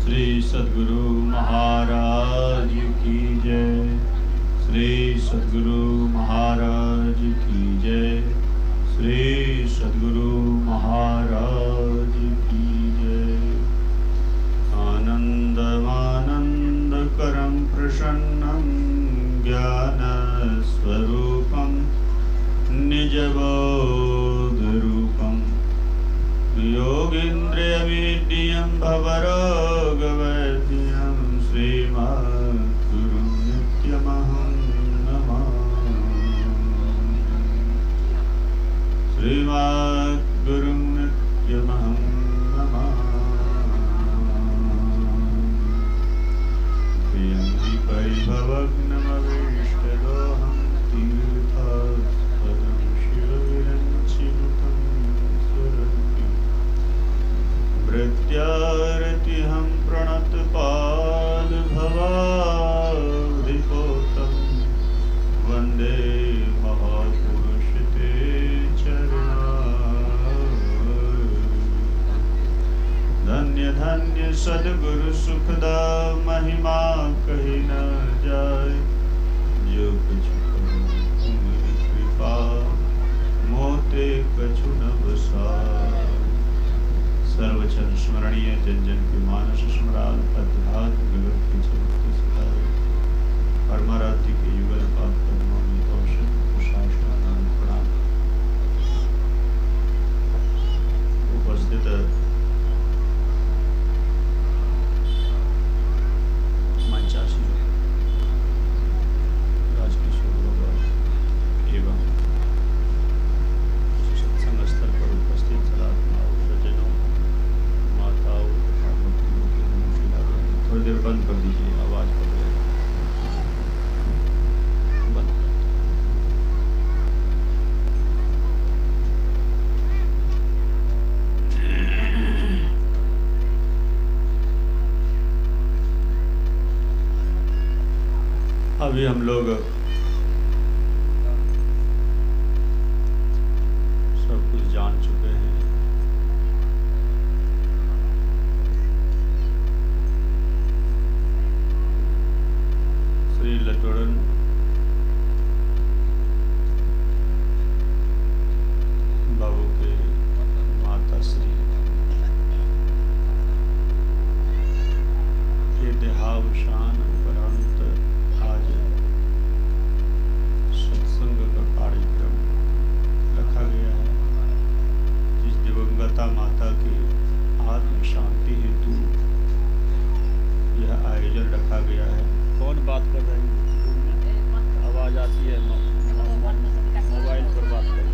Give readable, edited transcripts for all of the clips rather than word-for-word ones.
श्री सद्गुरु महाराज की जय। श्री सद्गुरु महाराज की जय। श्री सद्गुरु महाराज की जय। आनन्दमानन्दकरं प्रसन्नं ज्ञानस्वरूपं निजबोधरूपं योगीन्द्रियविद्यं भवरोगवैद्यं श्रीमद्गुरुं नित्यमहं नमामि। श्रीमद्गुरुं नित्यमहं नमामि। परिभवग्नमभीष्टदोहं तीर्थास्पदं शिवविरञ्चिनुतं स्वरन्ति भृत्यारतिहं प्रणतपादभवाधिपोतं वन्दे महापुरुष ते चरणारविन्दं। धन्य धन्य सद्गुरु सुखदा महिमा कही न जाय। जो कछु करो तुम्हारी कृपा मोते कछु न बसाय। सर्वचन स्मरणीय जन जन के मानस स्मरण अध्यात्म जगत के चलते सिखाए। परमाराध्य के युगल पाप कर्मों में औषध प्रशासन प्रणाम। उपस्थित मंचासी राजकिशोर बाबा एवं सत्संग स्थल पर उपस्थित सदात्माओं, सज्जनों, माताओं तथा भक्तों के थोड़ी देर बंद कर दीजिए, आवाज कर रहे हैं, बंद कर। अभी हम लोग सब कुछ जान चुके हैं। श्री लटोड़न बाबू के माता श्री के देहावसान उपरांत आज सत्संग का कार्यक्रम रखा गया है, जिस दिवंगता माता की आत्म शांति हेतु यह आयोजन रखा गया है। कौन बात कर रहे हैं? आवाज आती है, मोबाइल पर बात कर रहे हैं।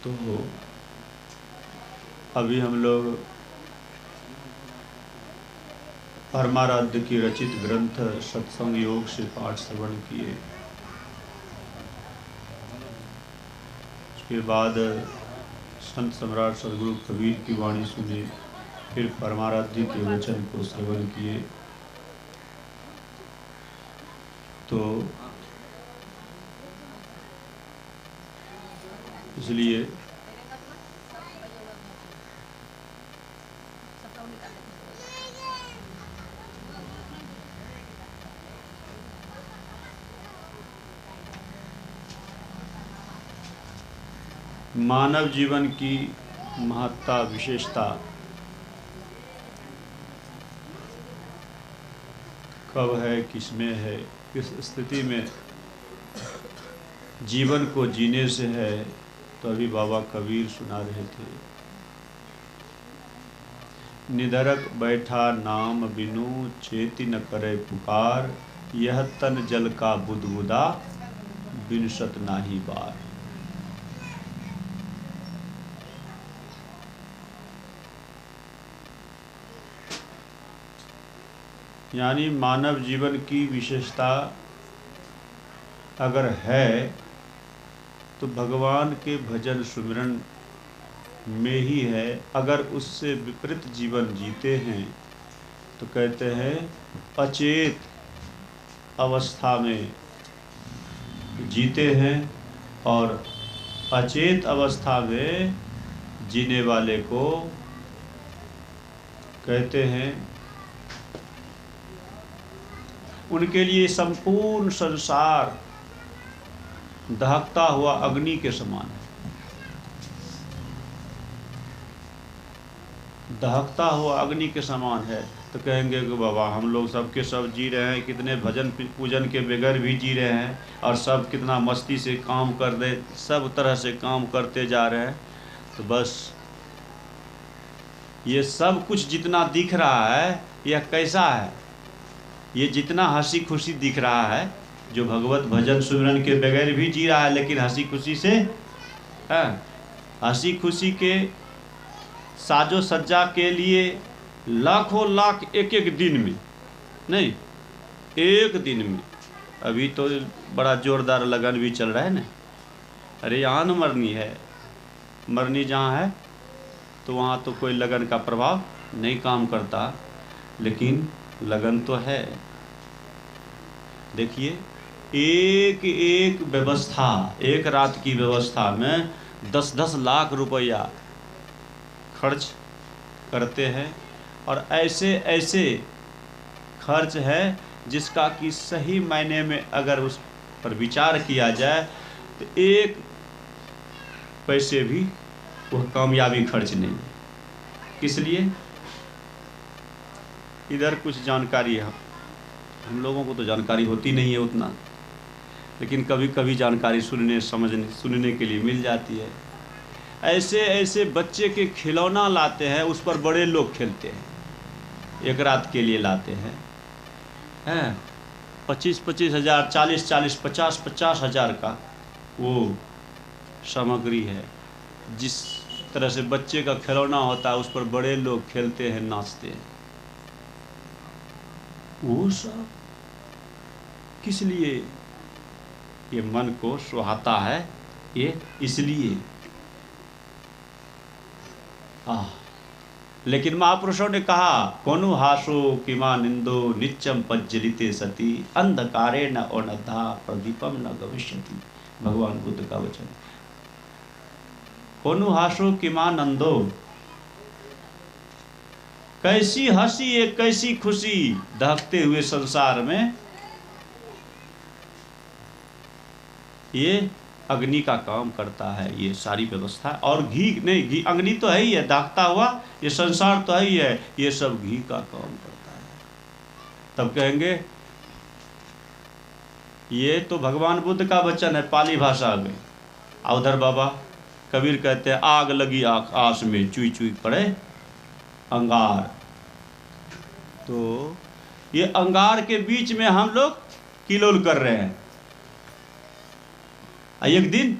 तो अभी हम लोग परमाराध्य की रचित ग्रंथ सत्संग योग से पाठ श्रवण किए। उसके बाद संत सम्राट सद्गुरु कबीर की वाणी सुनी, फिर परमाराध्य के वचन को श्रवण किए। तो इसलिए मानव जीवन की महत्ता विशेषता कब है, किसमें है, किस स्थिति में जीवन को जीने से है, तो अभी बाबा कबीर सुना रहे थे। निधरक बैठा नाम बिनु चेति न करे पुकार, यह तन जल का बुदबुदा बिनसत नाही बार। यानी मानव जीवन की विशेषता अगर है तो भगवान के भजन सुमिरन में ही है। अगर उससे विपरीत जीवन जीते हैं तो कहते हैं अचेत अवस्था में जीते हैं, और अचेत अवस्था में जीने वाले को कहते हैं। उनके लिए संपूर्ण संसार दहकता हुआ अग्नि के समान है। दहकता हुआ अग्नि के समान है। तो कहेंगे कि बाबा हम लोग सबके सब जी रहे हैं, कितने भजन पूजन के बगैर भी जी रहे हैं, और सब कितना मस्ती से काम कर रहे, सब तरह से काम करते जा रहे हैं। तो बस ये सब कुछ जितना दिख रहा है यह कैसा है? ये जितना हंसी खुशी दिख रहा है, जो भगवत भजन सुमिरन के बगैर भी जी रहा है, लेकिन हंसी खुशी से, हंसी खुशी के साजो सज्जा के लिए लाखों लाख एक एक दिन में, नहीं एक दिन में। अभी तो बड़ा जोरदार लगन भी चल रहा है ना। अरे यहाँ न मरनी है, मरनी जहाँ है तो वहाँ तो कोई लगन का प्रभाव नहीं काम करता, लेकिन लगन तो है। देखिए एक एक व्यवस्था, एक रात की व्यवस्था में 10-10 लाख रुपया खर्च करते हैं, और ऐसे ऐसे खर्च है जिसका कि सही मायने में अगर उस पर विचार किया जाए तो एक पैसे भी वह कामयाबी खर्च नहीं है। किस लिए? इधर कुछ जानकारी है, हम लोगों को तो जानकारी होती नहीं है उतना, लेकिन कभी कभी जानकारी सुनने के लिए मिल जाती है। ऐसे ऐसे बच्चे के खिलौना लाते हैं, उस पर बड़े लोग खेलते हैं, एक रात के लिए लाते हैं 25-25 हज़ार, 40-40, 50-50 हज़ार का वो सामग्री है। जिस तरह से बच्चे का खिलौना होता है उस पर बड़े लोग खेलते हैं, नाचते हैं। वो सब किस लिए? ये मन को सुहाता है, ये इसलिए। लेकिन महापुरुषों ने कहा, कोनु हासो किमा निंदो नित्यम पज्जलिते सती अंधकारे न ओनधा प्रदीपम न गविष्यति। भगवान बुद्ध का वचन। कोनु हासो किमा नंदो, कैसी हंसी है, कैसी खुशी दहकते हुए संसार में। ये अग्नि का काम करता है, ये सारी व्यवस्था। और घी नहीं, घी अग्नि तो है ही है, दागता हुआ ये संसार तो है ही है, ये सब घी का काम करता है। तब कहेंगे ये तो भगवान बुद्ध का वचन है पाली भाषा में। उधर बाबा कबीर कहते हैं, आग लगी आस में चुई चुई पड़े अंगार। तो ये अंगार के बीच में हम लोग किलोल कर रहे हैं। एक दिन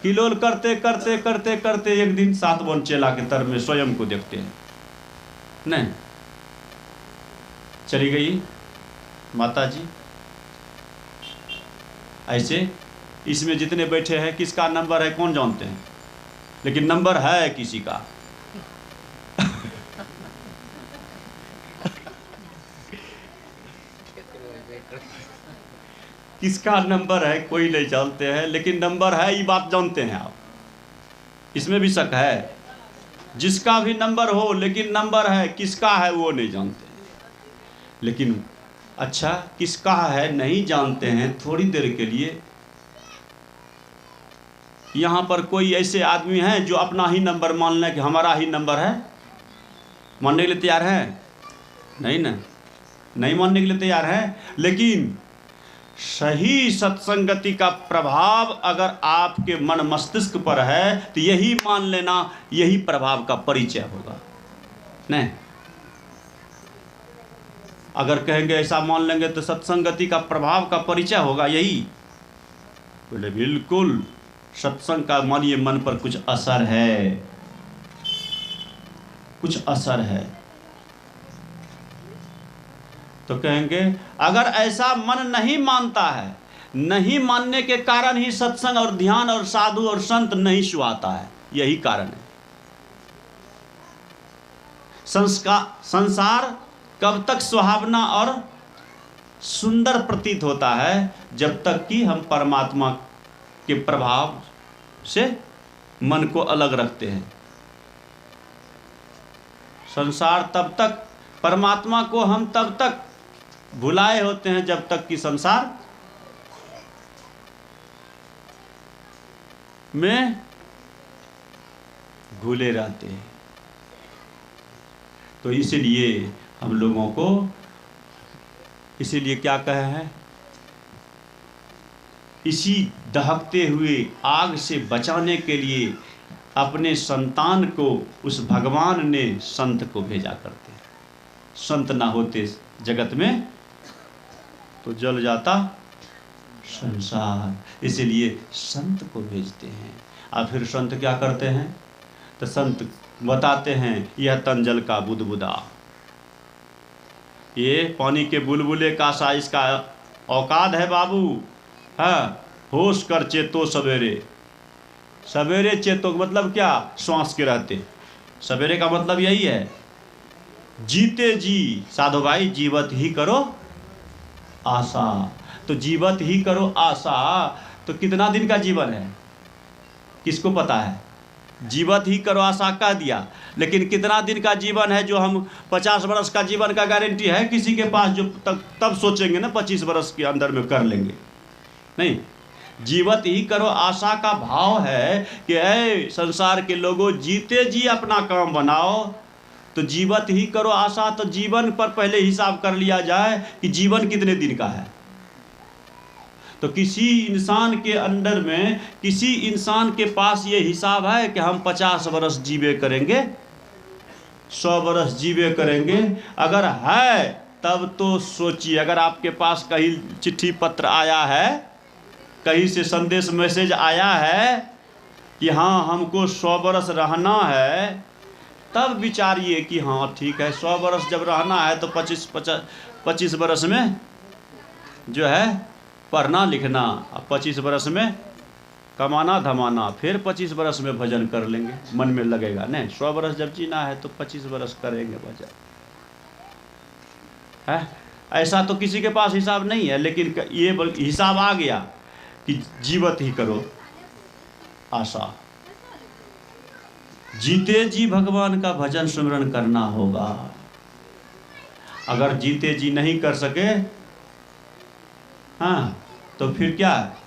किलोल करते करते करते करते एक दिन 7 चेला के तर में स्वयं को देखते हैं, नहीं चली गई माता जी। ऐसे इसमें जितने बैठे हैं किसका नंबर है कौन जानते हैं, लेकिन नंबर है किसी का। किसका नंबर है कोई नहीं जानते हैं, लेकिन नंबर है ये बात जानते हैं आप। इसमें भी शक है, जिसका भी नंबर हो लेकिन नंबर है, किसका है वो नहीं जानते। लेकिन अच्छा किसका है नहीं जानते हैं, थोड़ी देर के लिए यहाँ पर कोई ऐसे आदमी हैं जो अपना ही नंबर मान लें कि हमारा ही नंबर है, मानने के लिए तैयार हैं? नहीं ना, नहीं मानने के लिए तैयार हैं। लेकिन सही सत्संगति का प्रभाव अगर आपके मन मस्तिष्क पर है तो यही मान लेना, यही प्रभाव का परिचय होगा। नहीं अगर कहेंगे ऐसा मान लेंगे तो सत्संगति का प्रभाव का परिचय होगा यही, बोले बिल्कुल सत्संग का मानिए मन पर कुछ असर है, कुछ असर है। तो कहेंगे अगर ऐसा मन नहीं मानता है, नहीं मानने के कारण ही सत्संग और ध्यान और साधु और संत नहीं सुहाता है, यही कारण है। संसार कब तक सुहावना और सुंदर प्रतीत होता है, जब तक कि हम परमात्मा के प्रभाव से मन को अलग रखते हैं। संसार तब तक, परमात्मा को हम तब तक भुलाए होते हैं जब तक कि संसार में भूले रहते हैं। तो इसलिए हम लोगों को, इसीलिए क्या कहे हैं, इसी दहकते हुए आग से बचाने के लिए अपने संतान को उस भगवान ने संत को भेजा करते हैं। संत ना होते जगत में तो जल जाता संसार, इसलिए संत को भेजते हैं। और फिर संत क्या करते हैं, तो संत बताते हैं यह तन जल का बुदबुदा, ये पानी के बुलबुले का सा इसका औकात है बाबू। हाँ, होश कर चेतो सवेरे, सवेरे चेतो मतलब क्या, श्वास के रहते, सवेरे का मतलब यही है, जीते जी साधु भाई जीवत ही करो आशा। तो जीवत ही करो आशा, तो कितना दिन का जीवन है किसको पता है, जीवत ही करो आशा कह दिया, लेकिन कितना दिन का जीवन है जो हम 50 वर्ष का जीवन का गारंटी है किसी के पास, जो तब सोचेंगे ना 25 वर्ष के अंदर में कर लेंगे, नहीं। जीवत ही करो आशा का भाव है कि ऐ संसार के लोगों जीते जी अपना काम बनाओ। तो जीवत ही करो आशा, तो जीवन पर पहले हिसाब कर लिया जाए कि जीवन कितने दिन का है। तो किसी इंसान के अंदर में, किसी इंसान के पास ये हिसाब है कि हम 50 वर्ष जीवे करेंगे, 100 वर्ष जीवे करेंगे, अगर है तब तो सोचिए। अगर आपके पास कहीं चिट्ठी पत्र आया है, कहीं से संदेश मैसेज आया है कि हाँ हमको 100 वर्ष रहना है, तब विचारिए कि हाँ ठीक है 100 वर्ष जब रहना है तो 25 वर्ष में जो है पढ़ना लिखना, अब 25 वर्ष में कमाना धमाना, फिर 25 वर्ष में भजन कर लेंगे, मन में लगेगा नहीं। 100 वर्ष जब जीना है तो 25 वर्ष करेंगे भजन, है ऐसा तो किसी के पास हिसाब नहीं है। लेकिन ये हिसाब आ गया कि जीवत ही करो आशा, जीते जी भगवान का भजन सुमिरन करना होगा। अगर जीते जी नहीं कर सके, हाँ, तो फिर क्या है,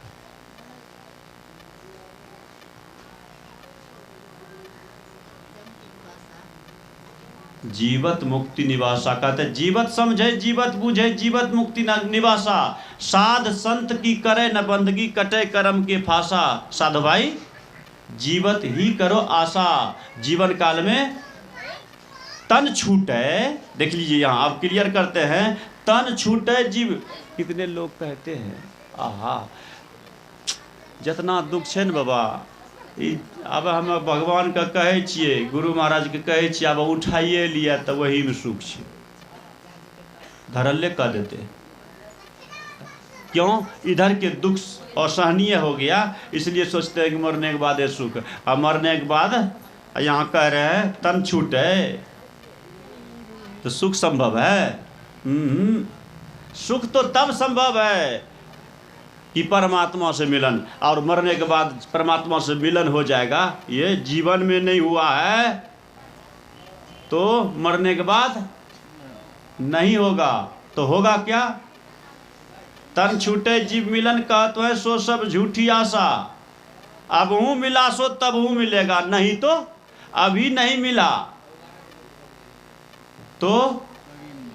जीवत मुक्ति निवासा कहते, जीवत समझे जीवत बुझे जीवत मुक्ति निवासा, साध संत की करे न बंदगी कटे कर्म के फासा। साधु भाई जीवत ही करो आशा, जीवन काल में तन छूटे, देख लीजिए यहाँ आप क्लियर करते हैं, तन छूटे जीव। कितने लोग कहते हैं आहा जितना दुख है न बाबा, अब हम भगवान का कहे छिए, गुरु महाराज के कहे छिए, अब उठाइए लिया तो वही में सुख छे, धरल्ले कह देते। क्यों, इधर के दुख असहनीय हो गया, इसलिए सोचते हैं कि मरने के बाद ये सुख, अब मरने के बाद यहाँ कह रहे हैं तन छूटे तो सुख संभव है। सुख तो तब संभव है कि परमात्मा से मिलन, और मरने के बाद परमात्मा से मिलन हो जाएगा, ये जीवन में नहीं हुआ है तो मरने के बाद नहीं होगा। तो होगा क्या, तन छूटे जीव मिलन कहत है सो सब झूठी आशा, अब हूँ मिला सो तब हूँ मिलेगा, नहीं तो अभी नहीं मिला तो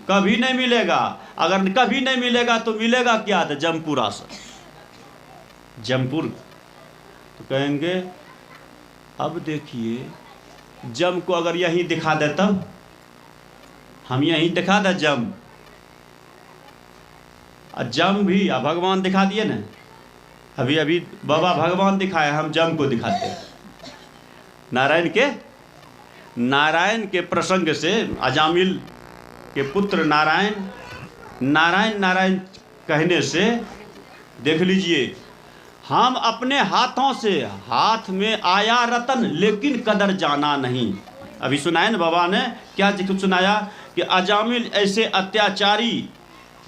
कभी नहीं मिलेगा। अगर कभी नहीं मिलेगा तो मिलेगा क्या, तो जमपुर आशा, जमपुर। तो कहेंगे अब देखिए जम को अगर यहीं दिखा दे, तब हम यहीं दिखा दे जम, जम भी भगवान दिखा दिए ना, अभी अभी बाबा भगवान दिखाए, हम जम को दिखाते हैं। नारायण के प्रसंग से अजामिल के पुत्र नारायण नारायण कहने से देख लीजिए, हम अपने हाथों से, हाथ में आया रतन लेकिन कदर जाना नहीं। अभी सुनाया ना बाबा ने, क्या सुनाया कि अजामिल ऐसे अत्याचारी,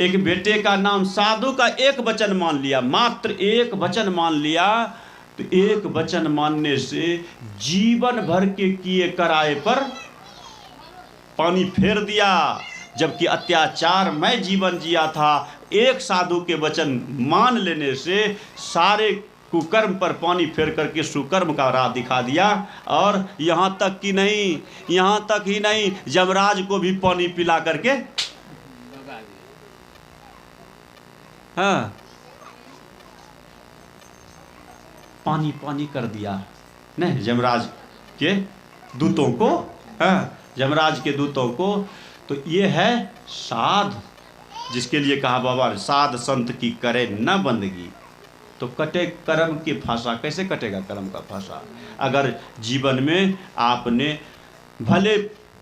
एक बेटे का नाम साधु का एक वचन मान लिया, मात्र एक वचन मान लिया, तो एक वचन मानने से जीवन भर के किए कराए पर पानी फेर दिया, जबकि अत्याचारमय जीवन जिया था। एक साधु के वचन मान लेने से सारे कुकर्म पर पानी फेर करके सुकर्म का राह दिखा दिया। और यहाँ तक ही नहीं, यमराज को भी पानी पिला करके हाँ पानी कर दिया नहीं यमराज के दूतों को, यमराज के दूतों को। तो ये है साध, जिसके लिए कहा बाबा साध संत की करे न बंदगी, तो कटे कर्म की फांसा। कैसे कटेगा कर्म का फांसा? अगर जीवन में आपने भले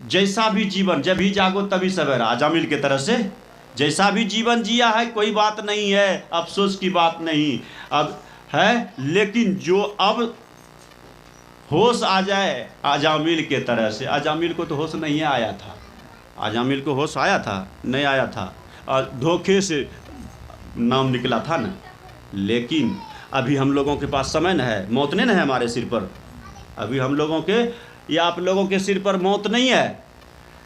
जैसा भी जीवन, जब भी जागो तभी सवेरा, अजामिल के तरह से जैसा भी जीवन जिया है कोई बात नहीं है, अफसोस की बात नहीं अब है। लेकिन जो अब होश आ जाए अजामिल के तरह से, अजामिल को तो होश नहीं आया था, अजामिल को होश आया था नहीं आया था, और धोखे से नाम निकला था ना। लेकिन अभी हम लोगों के पास समय न है, मौत नहीं है हमारे सिर पर, अभी हम लोगों के या आप लोगों के सिर पर मौत नहीं है,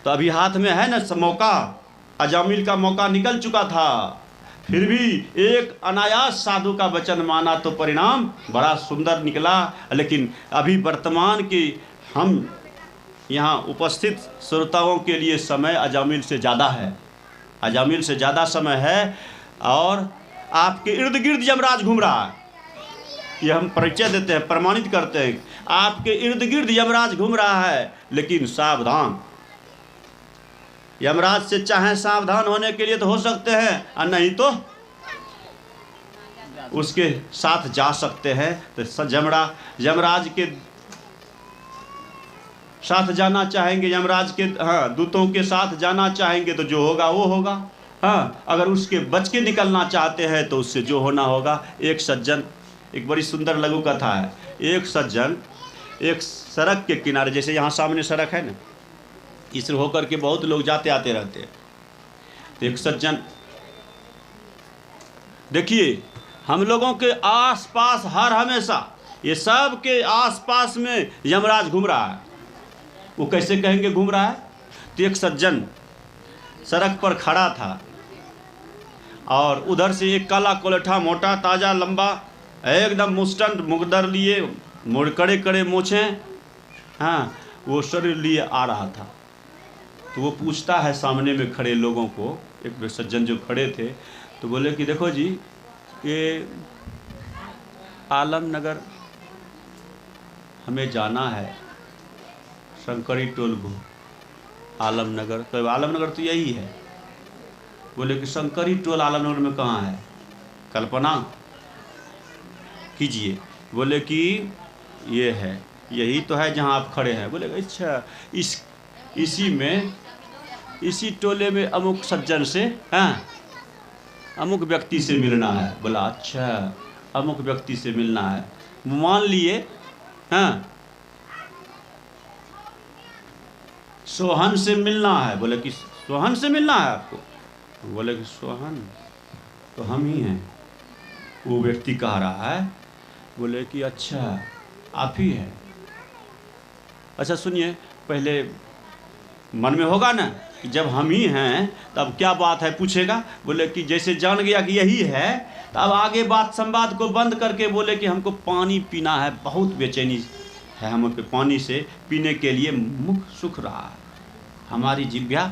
तो अभी हाथ में है ना मौका। अजामिल का मौका निकल चुका था, फिर भी एक अनायास साधु का वचन माना तो परिणाम बड़ा सुंदर निकला। लेकिन अभी वर्तमान की हम यहाँ उपस्थित श्रोताओं के लिए समय अजामिल से ज़्यादा है, अजामिल से ज़्यादा समय है। और आपके इर्द गिर्द यमराज घूम रहा है, ये हम परिचय देते हैं, प्रमाणित करते हैं। आपके इर्द गिर्द यमराज घूम रहा है, लेकिन सावधान। यमराज से चाहे सावधान होने के लिए तो हो सकते हैं, और नहीं तो उसके साथ जा सकते हैं। तो यमराज के साथ जाना चाहेंगे, यमराज के दूतों के साथ जाना चाहेंगे तो जो होगा वो होगा। अगर उसके बच के निकलना चाहते हैं तो उससे जो होना होगा। एक सज्जन, एक बड़ी सुंदर लघु कथा है। एक सज्जन एक सड़क के किनारे, जैसे यहाँ सामने सड़क है ना, इस होकर के बहुत लोग जाते आते रहते हैं। तो एक सज्जन, देखिए हम लोगों के आसपास हर हमेशा ये सब के आसपास में यमराज घूम रहा है। वो कैसे कहेंगे घूम रहा है? तो एक सज्जन सड़क पर खड़ा था और उधर से एक काला कोलठा, मोटा ताजा लंबा, एकदम मुस्टंड मुकदर लिए, कड़े कड़े मोछें, वो शरीर लिए आ रहा था। तो वो पूछता है सामने में खड़े लोगों को, एक सज्जन जो खड़े थे, तो बोले कि देखो जी, ये आलमनगर हमें जाना है, शंकरी टोल को आलमनगर। तो आलमनगर तो यही है। बोले कि शंकरी टोल आलमनगर में कहाँ है? कल्पना कीजिए। बोले कि ये है, यही तो है जहाँ आप खड़े हैं। बोले अच्छा, इसी टोले में अमुक सज्जन से, अमुक व्यक्ति से मिलना है। बोला अच्छा, अमुक व्यक्ति से मिलना है, मान लिए सोहन से मिलना है। बोले कि सोहन से मिलना है आपको? बोले कि सोहन तो हम ही हैं। वो व्यक्ति कह रहा है। बोले कि अच्छा, आप ही हैं? अच्छा सुनिए, पहले मन में होगा ना कि जब हम ही हैं तब क्या बात है, पूछेगा। बोले कि जैसे जान गया कि यही है, तब आगे बात संवाद को बंद करके बोले कि हमको पानी पीना है, बहुत बेचैनी है, हमको पानी से पीने के लिए मुख सूख रहा है, हमारी जिह्वा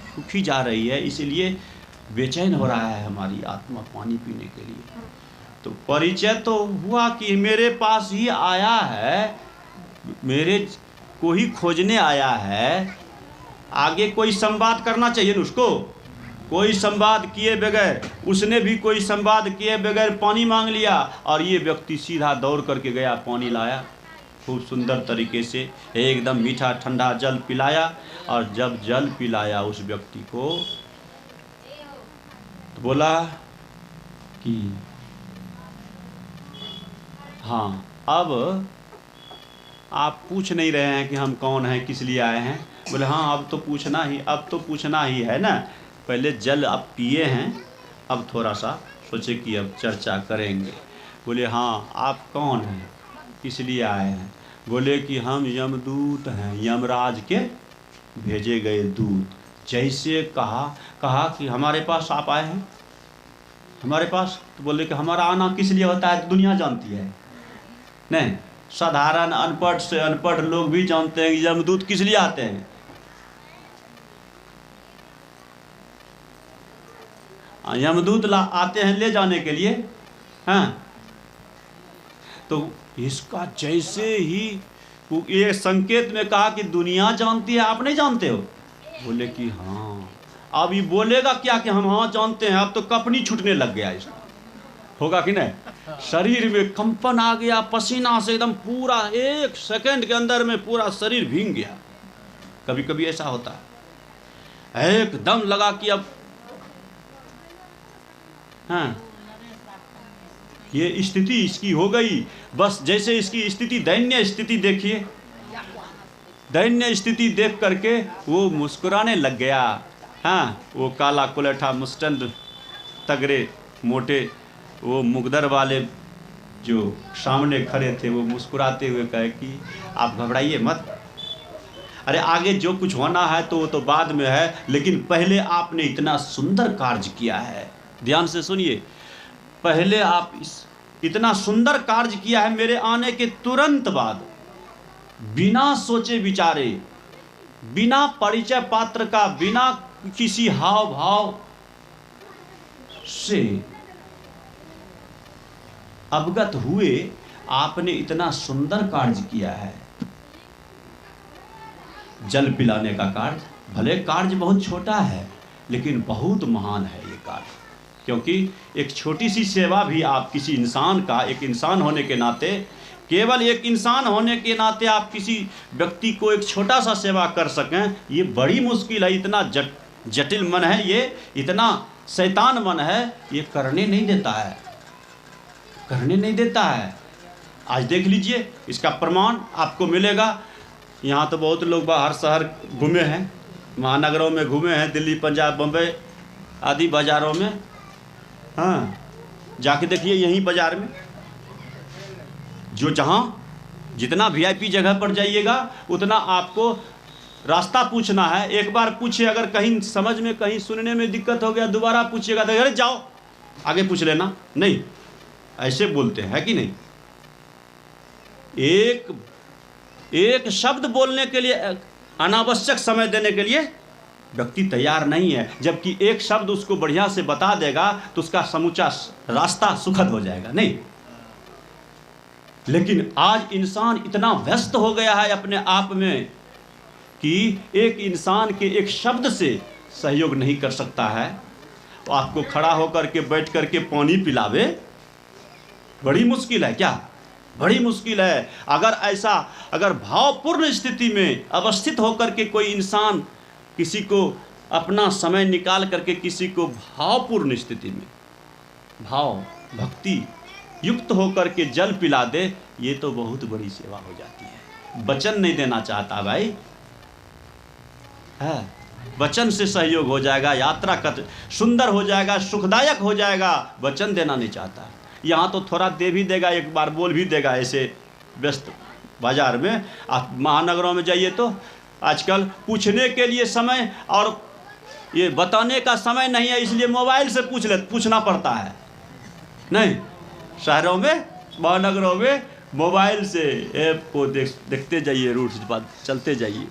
सूखी जा रही है, इसलिए बेचैन हो रहा है हमारी आत्मा पानी पीने के लिए। तो परिचय तो हुआ कि मेरे पास ही आया है, मेरे को ही खोजने आया है, आगे कोई संवाद करना चाहिए ना उसको। कोई संवाद किए बगैर, उसने भी कोई संवाद किए बगैर पानी मांग लिया, और ये व्यक्ति सीधा दौड़ करके गया, पानी लाया, खूब सुंदर तरीके से एकदम मीठा ठंडा जल पिलाया। और जब जल पिलाया उस व्यक्ति को, तो बोला कि हाँ, अब आप पूछ नहीं रहे हैं कि हम कौन हैं, किस लिए आए हैं। बोले हाँ, अब तो पूछना ही है ना। पहले जल आप पिए हैं, अब थोड़ा सा सोचे कि अब चर्चा करेंगे। बोले हाँ, आप कौन हैं, किस लिए आए हैं? बोले कि हम यमदूत हैं, यमराज के भेजे गए दूत जैसे कहा कि हमारे पास आप आए हैं, हमारे पास, तो बोले कि हमारा आना किस लिए होता है तो दुनिया जानती है। नहीं, साधारण अनपढ़ से अनपढ़ लोग भी जानते हैं कि यमदूत किस लिए आते हैं। यमदूत आते हैं ले जाने के लिए। हाँ, तो इसका जैसे ही ये संकेत में कहा कि दुनिया जानती है, आप नहीं जानते हो, बोले कि हाँ। अब ये बोलेगा क्या कि हम हाँ जानते हैं, अब तो कपनी छूटने लग गया इसका, होगा कि नहीं। शरीर में कंपन आ गया, पसीना से एकदम पूरा 1 सेकंड के अंदर में पूरा शरीर भीग गया। कभी कभी ऐसा होता है, एकदम लगा कि अब हाँ ये स्थिति इसकी हो गई। बस जैसे इसकी स्थिति, दैन्य स्थिति देखिए, दैन्य स्थिति देख करके वो मुस्कुराने लग गया। हाँ, वो काला कुलेठा मुस्टंद तगड़े मोटे वो मुगदर वाले जो सामने खड़े थे, वो मुस्कुराते हुए कहे कि आप घबराइए मत, अरे आगे जो कुछ होना है तो वो तो बाद में है, लेकिन पहले आपने इतना सुंदर कार्य किया है। ध्यान से सुनिए, पहले आप इतना सुंदर कार्य किया है मेरे आने के तुरंत बाद, बिना सोचे विचारे, बिना परिचय पात्र का, बिना किसी हाव भाव से अवगत हुए आपने इतना सुंदर कार्य किया है। जल पिलाने का कार्य, भले कार्य बहुत छोटा है लेकिन बहुत महान है ये कार्य, क्योंकि एक छोटी सी सेवा भी आप किसी इंसान का, एक इंसान होने के नाते, केवल एक इंसान होने के नाते आप किसी व्यक्ति को एक छोटा सा सेवा कर सकें, ये बड़ी मुश्किल है। इतना जटिल मन है ये, इतना शैतान मन है, ये करने नहीं देता है, करने नहीं देता है। आज देख लीजिए, इसका प्रमाण आपको मिलेगा। यहाँ तो बहुत लोग बाहर शहर घूमे हैं, महानगरों में घूमे हैं, दिल्ली, पंजाब, बम्बई आदि बाज़ारों में। हाँ, जाके देखिए यहीं बाज़ार में, जो जहाँ जितना VIP जगह पर जाइएगा उतना आपको रास्ता पूछना है। एक बार पूछिए, अगर कहीं समझ में, कहीं सुनने में दिक्कत हो गया, दोबारा पूछिएगा तो अरे जाओ आगे पूछ लेना, नहीं, ऐसे बोलते हैं कि नहीं। एक शब्द बोलने के लिए अनावश्यक समय देने के लिए व्यक्ति तैयार नहीं है, जबकि एक शब्द उसको बढ़िया से बता देगा तो उसका समूचा रास्ता सुखद हो जाएगा। नहीं, लेकिन आज इंसान इतना व्यस्त हो गया है अपने आप में कि एक इंसान के एक शब्द से सहयोग नहीं कर सकता है। तो आपको खड़ा होकर के बैठ करके पानी पिलावे, बड़ी मुश्किल है। क्या बड़ी मुश्किल है। अगर भावपूर्ण स्थिति में अवस्थित होकर के कोई इंसान किसी को अपना समय निकाल करके किसी को भावपूर्ण स्थिति में, भाव भक्ति युक्त होकर के जल पिला दे, ये तो बहुत बड़ी सेवा हो जाती है। वचन नहीं देना चाहता भाई, है वचन से सहयोग हो जाएगा, यात्रा का सुंदर हो जाएगा, सुखदायक हो जाएगा, वचन देना नहीं चाहता। यहाँ तो थोड़ा दे भी देगा, एक बार बोल भी देगा। ऐसे व्यस्त बाजार में, आप महानगरों में जाइए तो आजकल पूछने के लिए समय और ये बताने का समय नहीं है, इसलिए मोबाइल से पूछना पड़ता है। नहीं, शहरों में, महानगरों में मोबाइल से ऐप को देखते जाइए, रूट से बात चलते जाइए।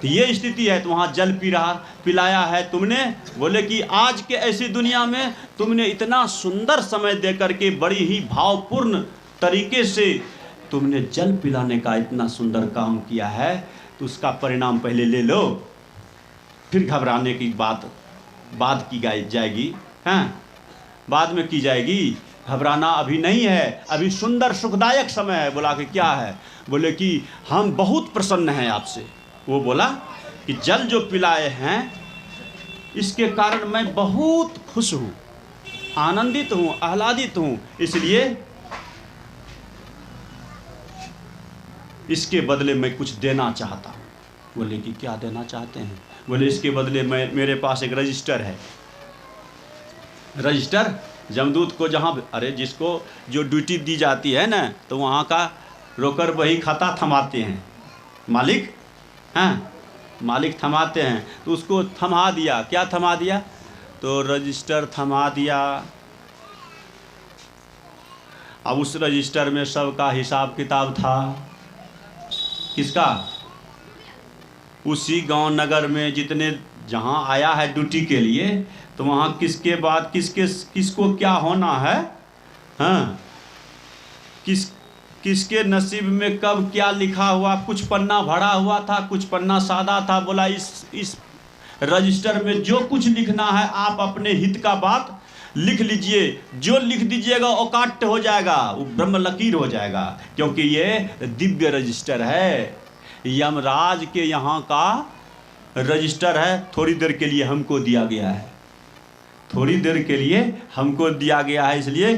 तो ये स्थिति है। तो वहाँ जल पिलाया है तुमने, बोले कि आज के ऐसी दुनिया में तुमने इतना सुंदर समय दे करके बड़ी ही भावपूर्ण तरीके से तुमने जल पिलाने का इतना सुंदर काम किया है, तो उसका परिणाम पहले ले लो, फिर घबराने की बात की जाएगी। हाँ, बाद में की जाएगी। घबराना अभी नहीं है, अभी सुंदर सुखदायक समय है। बोला कि क्या है? बोले कि हम बहुत प्रसन्न हैं आपसे। वो बोला कि जल जो पिलाए हैं इसके कारण मैं बहुत खुश हूँ, आनंदित हूँ, आह्लादित हूँ, इसलिए इसके बदले मैं कुछ देना चाहता हूँ। बोले कि क्या देना चाहते हैं? बोले इसके बदले मेरे पास एक रजिस्टर है। रजिस्टर जमदूत को जहाँ, अरे जिसको जो ड्यूटी दी जाती है ना, तो वहाँ का रोकर वही खाता थमाते हैं मालिक। हाँ, मालिक थमाते हैं, तो उसको थमा दिया। क्या थमा दिया? तो रजिस्टर थमा दिया। अब उस रजिस्टर में सबका हिसाब किताब था। किसका? उसी गांव नगर में जितने जहां आया है ड्यूटी के लिए, तो वहां किसके बाद किसको क्या होना है, हाँ, किसके नसीब में कब क्या लिखा हुआ। कुछ पन्ना भरा हुआ था, कुछ पन्ना सादा था। बोला इस रजिस्टर में जो कुछ लिखना है आप अपने हित का बात लिख लीजिए, जो लिख दीजिएगा औकाट हो जाएगा, वो ब्रह्म लकीर हो जाएगा, क्योंकि ये दिव्य रजिस्टर है, यमराज के यहाँ का रजिस्टर है। थोड़ी देर के लिए हमको दिया गया है, थोड़ी देर के लिए हमको दिया गया है, इसलिए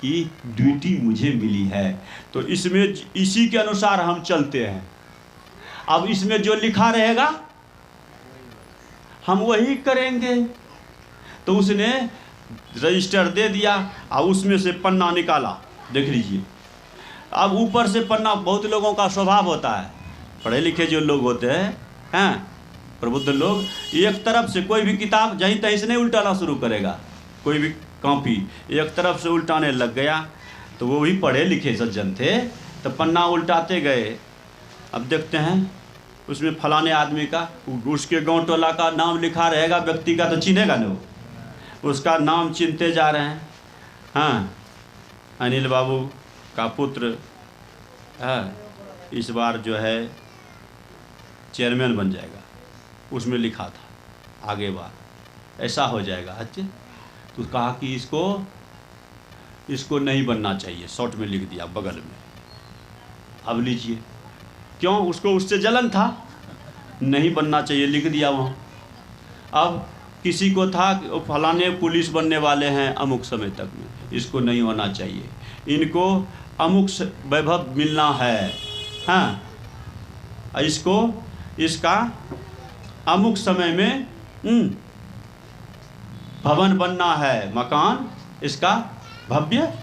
कि ड्यूटी मुझे मिली है। तो इसमें इसी के अनुसार हम चलते हैं। अब इसमें जो लिखा रहेगा हम वही करेंगे। तो उसने रजिस्टर दे दिया और उसमें से पन्ना निकाला। देख लीजिए, अब ऊपर से पन्ना, बहुत लोगों का स्वभाव होता है, पढ़े लिखे जो लोग होते हैं, प्रबुद्ध लोग, एक तरफ से कोई भी किताब जहीं तहीं से नहीं उल्टाना शुरू करेगा। कोई भी कॉपी एक तरफ से उल्टाने लग गया, तो वो भी पढ़े लिखे सज्जन थे, तो पन्ना उल्टाते गए। अब देखते हैं उसमें फलाने आदमी का, उसके गांव टोला का नाम लिखा रहेगा, व्यक्ति का तो चिन्हेगा न, उसका नाम चिनते जा रहे हैं। हाँ, अनिल बाबू का पुत्र इस बार जो है चेयरमैन बन जाएगा, उसमें लिखा था आगे बार ऐसा हो जाएगा। अच्छा, तो कहा कि इसको नहीं बनना चाहिए, शॉर्ट में लिख दिया बगल में। अब लीजिए, क्यों? उसको उससे जलन था, नहीं बनना चाहिए, लिख दिया वहाँ। अब किसी को था कि फलाने पुलिस बनने वाले हैं अमुक समय तक में, इसको नहीं होना चाहिए, इनको अमुक वैभव मिलना है, हाँ, इसका अमुक समय में भवन बनना है, मकान इसका भव्य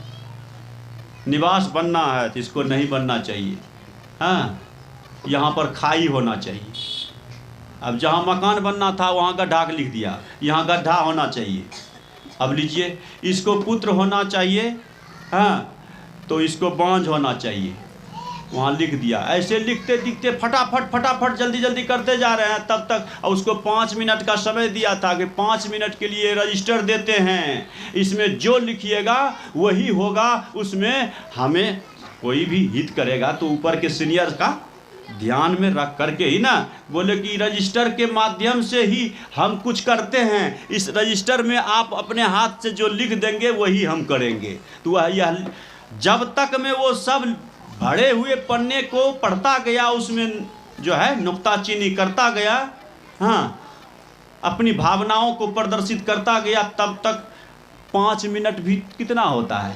निवास बनना है, तो इसको नहीं बनना चाहिए। हाँ, यहाँ पर खाई होना चाहिए। अब जहाँ मकान बनना था वहाँ गड्ढा लिख दिया, यहाँ गड्ढा होना चाहिए। अब लीजिए, इसको पुत्र होना चाहिए, हाँ, तो इसको बांझ होना चाहिए, वहाँ लिख दिया। ऐसे लिखते लिखते फटाफट जल्दी जल्दी करते जा रहे हैं। तब तक उसको 5 मिनट का समय दिया था कि 5 मिनट के लिए रजिस्टर देते हैं, इसमें जो लिखिएगा वही होगा। उसमें हमें कोई भी हित करेगा तो ऊपर के सीनियर का ध्यान में रख करके ही ना, बोले कि रजिस्टर के माध्यम से ही हम कुछ करते हैं, इस रजिस्टर में आप अपने हाथ से जो लिख देंगे वही हम करेंगे। तो यह जब तक में वो सब भरे हुए पन्ने को पढ़ता गया, उसमें जो है नुक्ताचीनी करता गया, हाँ, अपनी भावनाओं को प्रदर्शित करता गया, तब तक 5 मिनट भी कितना होता है,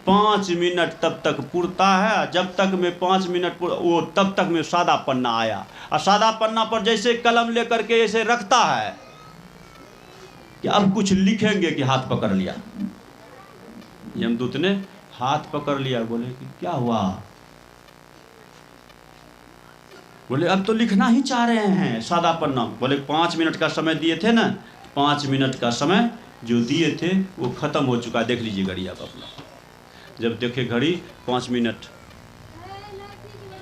5 मिनट तब तक पुरता है। जब तक में 5 मिनट वो तब तक में सादा पन्ना आया, और सादा पन्ना पर जैसे कलम लेकर के ऐसे रखता है कि अब कुछ लिखेंगे कि हाथ पकड़ लिया। यमदूत ने हाथ पकड़ लिया, बोले कि क्या हुआ? बोले अब तो लिखना ही चाह रहे हैं सादा पन्ना। बोले 5 मिनट का समय दिए थे ना, 5 मिनट का समय जो दिए थे वो ख़त्म हो चुका। देख लीजिए घड़ी आप अपना, जब देखे घड़ी 5 मिनट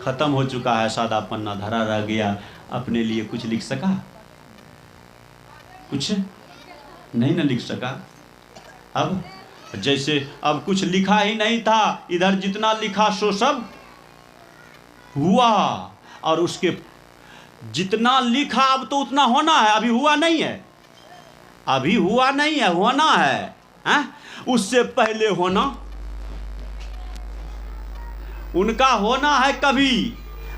ख़त्म हो चुका है, सादा पन्ना धरा रह गया। अपने लिए कुछ लिख सका? कुछ नहीं न लिख सका। अब जैसे अब कुछ लिखा ही नहीं था, इधर जितना लिखा सो सब हुआ, और उसके जितना लिखा अब तो उतना होना है, अभी हुआ नहीं है, अभी हुआ नहीं है, होना है, उससे पहले होना, उनका होना है कभी,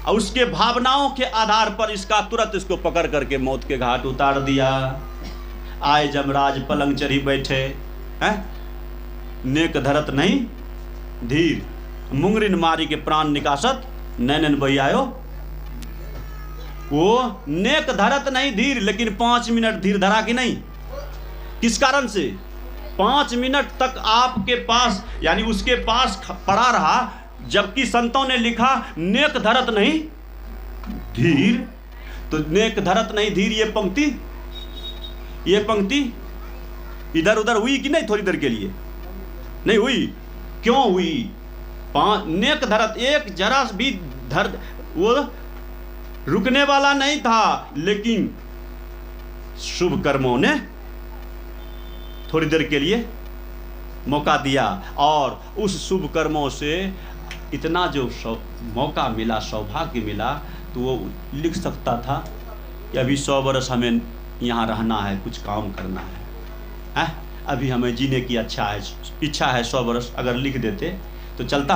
और उसके भावनाओं के आधार पर इसका तुरंत इसको पकड़ करके मौत के घाट उतार दिया। आए जमराज पलंग चढ़ी बैठे, नेक धरत नहीं धीर, मुंगरिन मारी के प्राण निकासत नैनन बही आयो। वो नेक धरत नहीं धीर, लेकिन 5 मिनट धीर धरा कि नहीं? किस कारण से? 5 मिनट तक आपके पास यानी उसके पास पड़ा रहा, जबकि संतों ने लिखा नेक धरत नहीं धीर। तो नेक धरत नहीं धीर, ये पंक्ति इधर उधर हुई कि नहीं? थोड़ी देर के लिए नहीं हुई। क्यों हुई? नेक धरत, एक जरा भी वो रुकने वाला नहीं था, लेकिन शुभ कर्मों ने थोड़ी देर के लिए मौका दिया, और उस शुभ कर्मों से इतना जो मौका मिला, सौभाग्य मिला, तो वो लिख सकता था कि अभी 100 वर्ष हमें यहाँ रहना है, कुछ काम करना है, अभी हमें जीने की इच्छा है 100 वर्ष, अगर लिख देते तो चलता।